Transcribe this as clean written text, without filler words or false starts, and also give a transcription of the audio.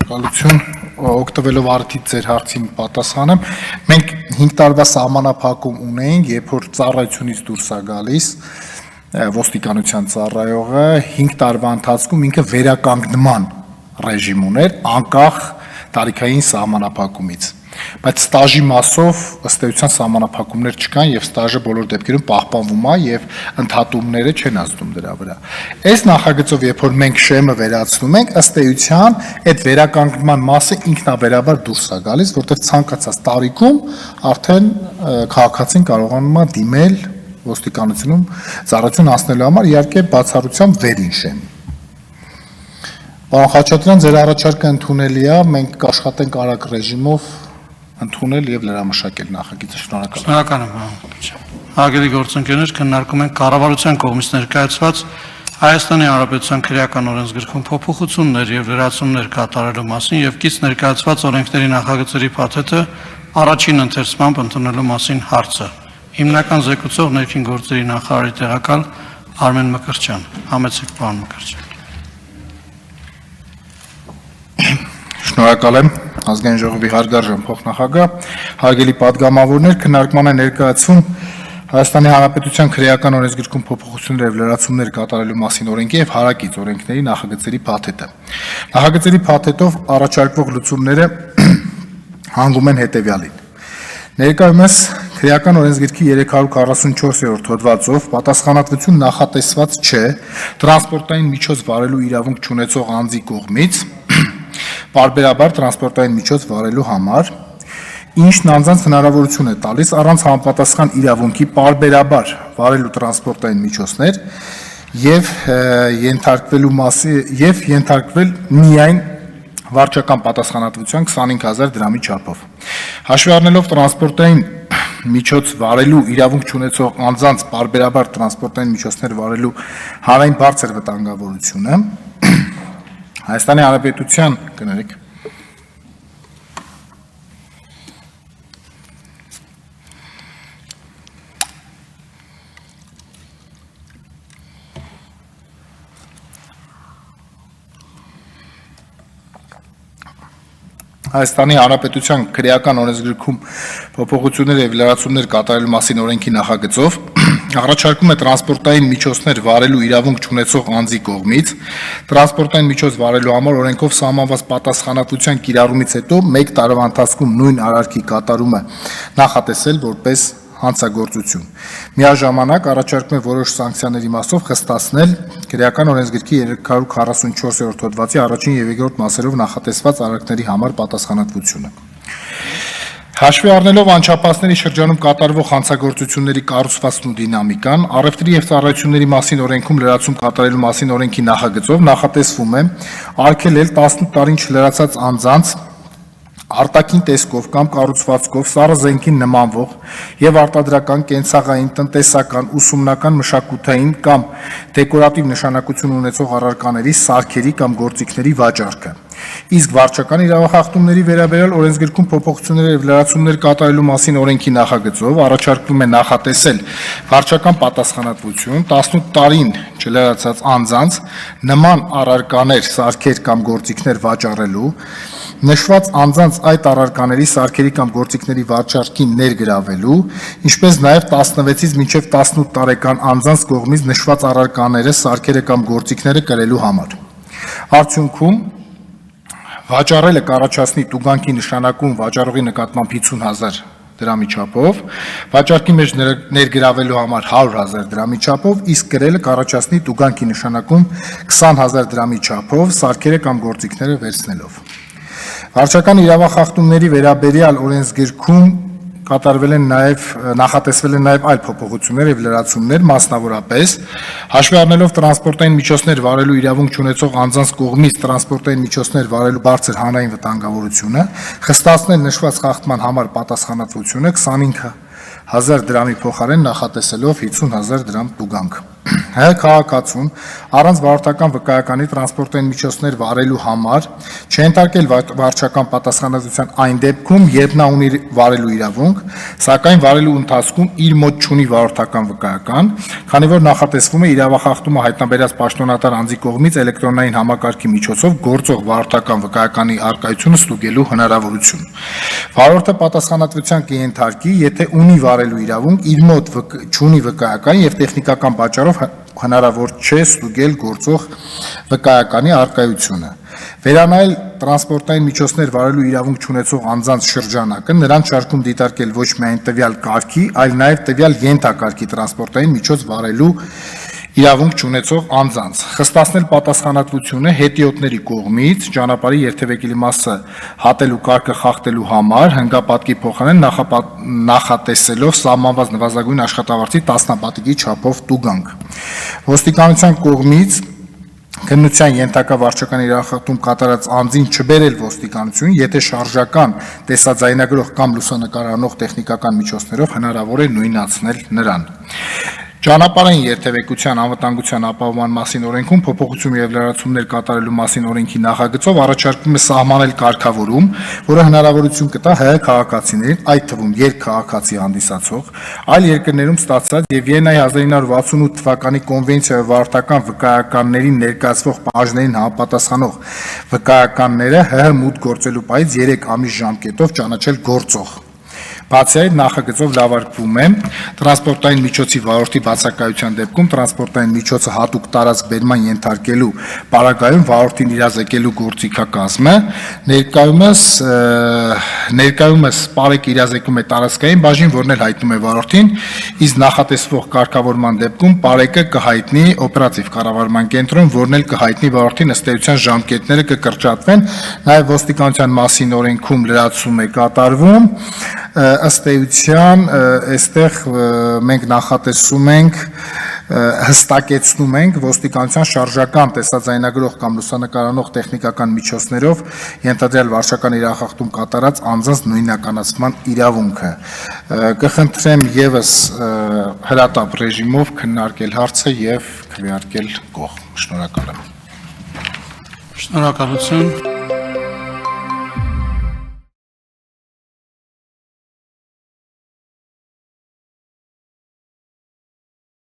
Շնորհակալություն, օգտվելով արդից ձեր հարցին պատասխանեմ։ Մենք 5 տարվա սահմանափակում ունեինք, երբ որ ծառայությունից դուրս է գալիս ոստիկանության ծառայողը 5 տարվա ընթացքում ինքը վերականգնման ռեժիմ ուներ, անկախ տարիքային սահմանափակումից։ Բայց ստաժի մասով ըստ էության սահմանափակումներ չկան եւ ստաժը բոլոր դեպքերում պահպանվում է եւ ընդհատումները չեն ազդում դրա վրա։ Այս նախագծով երբ որ մենք շեմը վերացնում ենք, ըստ էության այդ վերականգնման մասը ինքնաբերաբար դուրս է գալիս, որտեղ ցանկացած տարիքում արդեն քաղաքացին կարողանում է դիմել ոստիկանությունում ծառայություն անցնելու համար, իհարկե բացառությամբ վերին շեմ։ Պարոն Խաչատրյան, ձեր առաջարկը ընդունելի է, մենք կաշխատենք արագ ռեժիմով ընդունել եւ լրամշակել նախագիծը։ Շնորհակալ եմ, պարոն։ Հարգելի գործընկերներ, քննարկում ենք կառավարության կողմից ներկայացված Հայաստանի Հանրապետության քրեական օրենսգրքում փոփոխություններ եւ լրացումներ կատարելու մասին եւ կից ներկայացված օրենքների նախագծերի փաթեթը առաջին ընթերցմամբ ընդունելու մասին հարցը։ Հիմնական զեկուցող ներքին գործերի նախարարի տեղակալ Արմեն Մկրտչյան։ Համեցեք, պարոն Մկրտչյան։ Շնորհակալ եմ ազգային ժողովի հարգարժան փոխնախագահ, հարգելի պատգամավորներ, քննարկման է ներկայացվում Հայաստանի Հանրապետության քրեական օրենսգրքում փոփոխություններ եւ լրացումներ կատարելու մասին օրենքի եւ հարակից օրենքների նախագծերի փաթեթը։ Նախագծերի փաթեթով առաջարկվող լուծումները հանգում են հետեւյալին։ Ներկայումս քրեական օրենսգրքի 344-րդ հոդվածով պատասխանատվություն նախատեսված չէ տրանսպորտային միջոց վարելու իրավունք չունեցող անձի կողմից պարբերաբար տրանսպորտային միջոց վարելու համար, ինչն անձանց հնարավորություն է տալիս առանց համապատասխան իրավունքի պարբերաբար վարելու տրանսպորտային միջոցներ եւ ենթարկվել միայն վարչական պատասխանատվության 25000 դրամի չափով։ Հաշվի առնելով տրանսպորտային միջոց վարելու իրավունք չունեցող անձանց պարբերաբար տրանսպորտային միջոցներ վարելու հանրային բարձր վտանգավորությունը Հայաստանի Հանրապետության կներեք Հայաստանի Հանրապետության քրեական օրենսգրքում փոփոխություններ եւ լրացումներ կատարելու մասին օրենքի նախագծով առաջարկում է տրանսպորտային միջոցներ վարելու իրավունք չունեցող անձի կողմից տրանսպորտային միջոց վարելու համար օրենքով սահմանված պատասխանատվության կիրառումից հետո 1 տարվա ընթացքում նույն արարքի կատարումը նախատեսել որպես հանցագործություն։ Միաժամանակ առաջարկում է որոշ սանկցիաների մասով խստացնել քրեական օրենսգրքի 344-րդ հոդվածի առաջին եւ երկրորդ մասերով նախատեսված արարքների համար պատասխանատվությունը։ Հաշվի առնելով անչափահասների շրջանում կատարվող հանցագործությունների կառուցվածքն ու դինամիկան, առևտրի եւ ծառայությունների մասին օրենքում լրացում կատարելու մասին օրենքի նախագծով նախատեսվում է արգելել 18 տարին չլրացած անձանց արտաքին տեսքով կամ կառուցվածքով սառը զենքին նմանվող եւ արտադրական, կենցաղային, տնտեսական, ուսումնական, մշակութային կամ դեկորատիվ նշանակություն ունեցող առարկաների, սարքերի կամ գործիքների վաճառքը։ Իսկ վարչական իրավախախտումների վերաբերյալ օրենսգրքում փոփոխություններ եւ լրացումներ կատարելու մասին օրենքի նախագծով առաջարկվում է նախատեսել վարչական պատասխանատվություն 18 տարին չլրացած անձանց նման առարկաներ, սարքեր կամ գործիքներ վաճառելու նշված անձանց այդ առարկաների, սարքերի կամ գործիքների վաճառքին ներգրավելու, ինչպես նաև 16-ից մինչև 18 տարեկան անձանց կողմից նշված առարկաները, սարքերը կամ գործիքները կրելու համար։ Արդյունքում վաճառելը կառաջացնի տուգանքի նշանակում վաճառողի նկատմամբ 50000 դրամի չափով, վաճառքի մեջ ներգրավելու համար 100000 դրամի չափով, իսկ կրելը կառաջացնի տուգանքի նշանակում 20000 դրամի չափով, սարքերը կամ գործիքները վերցնելով։ Վարչական իրավախախտումների վերաբերյալ օրենսգրքում կատարվել են նախատեսվել են նաև այլ փոփոխություններ եւ լրացումներ, մասնավորապես հաշվի առնելով տրանսպորտային միջոցներ վարելու իրավունք չունեցող անձանց կողմից տրանսպորտային միջոցներ վարելու բարձր հանրային վտանգավորությունը, խստացնել նշված խախտման համար պատասխանատվությունը 1000 դրամի փոխարեն նախատեսելով 50,000 դրամ տուգանք։ Հայ քաղաքացուն առանց վարորդական վկայականի տրանսպորտային միջոցներ վարելու համար չենթարկել վարչական պատասխանատվության այն դեպքում, երբ նա ունի վարելու իրավունք, սակայն վարելու ընթացքում իր մոտ չունի վարորդական վկայական, քանի որ նախատեսվում է իրավախախտումը հայտնաբերած պաշտոնատար անձի կողմից էլեկտրոնային համակարգի միջոցով գործող վարորդական վկայականի առկայությունը ստուգելու հնարավորություն։ Վարորդը պատասխանատվության կենթարկի, եթե ունի վարելու իրավունք, իր մոտ չունի վկայական եւ տեխնիկական պատճառով հնարավոր չէ ստուգել գործող վկայականի առկայությունը։ Վերանայել տրանսպորտային միջոցներ վարելու իրավունք չունեցող անձանց շրջանակը նրան շարքում դիտարկել ոչ միայն տվյալ կարգի, այլ նաև տվյալ ենթակարգի տրանսպորտային միջոց վարելու իրավունք չունեցող անձանց, խստացնել պատասխանատվությունը հետիոտների կողմից ճանապարհի երթևեկելի մասը հատելու կարգը խախտելու համար հնգապատկի փոխարեն նախատեսելով սահմանված նվազագույն աշխատավարձի 10 պատիկի չափով տուգանք։ Ոստիկանության կողմից քննության ենթակա վարչական իրավախախտում կատարած անձին չբերել ոստիկանություն, եթե շարժական տեսաձայնագրող կամ լուսանկարանող տեխնիկական միջոցներով հնարավոր է նույնացնել նրան։ Ճանապարհային երթևեկության անվտանգության ապահովման մասին օրենքում փոփոխություն եւ լրացումներ կատարելու մասին օրենքի նախագծով առաջարկվում է սահմանել կարգավորում, որը հնարավորություն կտա հայ քաղաքացիներին, այդ թվում երկքաղաքացի հանդիսացող, այլ երկրներում ստացած եւ Վիեննայի 1968 թվականի կոնվենցիայի վարորդական վկայականներին ներկայացվող բաժներին համապատասխանող վկայականները ՀՀ մուտք գործելու պահից 3 ամիս ժամկետով ճանաչել գործող։ Բացի այդ նախագծով լավարկվում է տրանսպորտային միջոցի վարորդի բացակայության դեպքում տրանսպորտային միջոցը հատուկ տարածք բերման ենթարկելու պարագայում վարորդին իրազեկելու գործիքակազմը, ներկայումս պարեկ իրազեկում է տարածքային բաժին, որն էլ հայտնում է վարորդին, իսկ նախատեսվող կարգավորման դեպքում պարեկը կհայտնի օպերատիվ կառավարման կենտրոն, որն էլ կհայտնի վարորդին ըստ էության ժամկետները կկրճատվեն, նաև ոստիկանության մասին օրենքում լրացում է կատարվում, ըստ էության այստեղ մենք նախատեսում ենք հստակեցնում ենք ոստիկանության շարժական տեսաձայնագրող կամ լուսանկարանող տեխնիկական միջոցներով ենթադրյալ վարչական իրավախախտում կատարած անձանց նույնականացման իրավունքը։ Կխնդրեմ եւս հրատապ ռեժիմով քննարկել հարցը եւ քվեարկել կողմ։ Շնորհակալ եմ։ Շնորհակալություն։